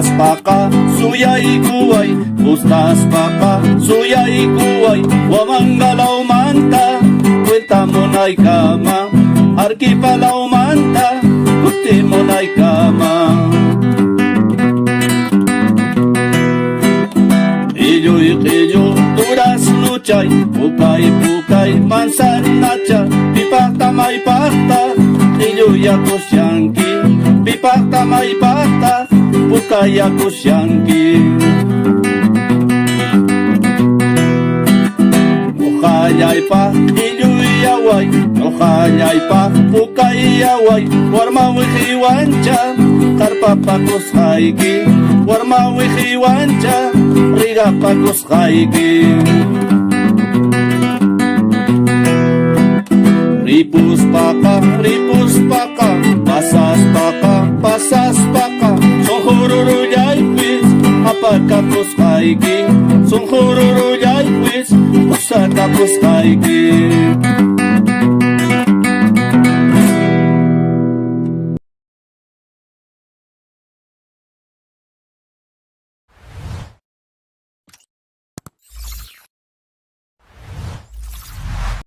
Pustas paka, suyay kuway, pustas paka, suyay kuway, wamangalaw manta, kwenta mo na'y kama, arkipalaw manta, kuti mo na'y kama. Iyoy-iyoy, turas luchay, pukay-pukay, mansan-nacha, pipakta-may-pakta, iyoy ako siyangki, pipakta-may-pakta, pukay ako siyangki. Nukayay pa, iyoy-yaway, nukayay pa, pukay-yaway, warmawihiwancha, karpapakos hayki, warmawihiwancha, rigapakos hayki. Ripus paka, pasas paka, songhururuyay quiz, apakapos hayki, songhururuyay quiz, usakapos hayki.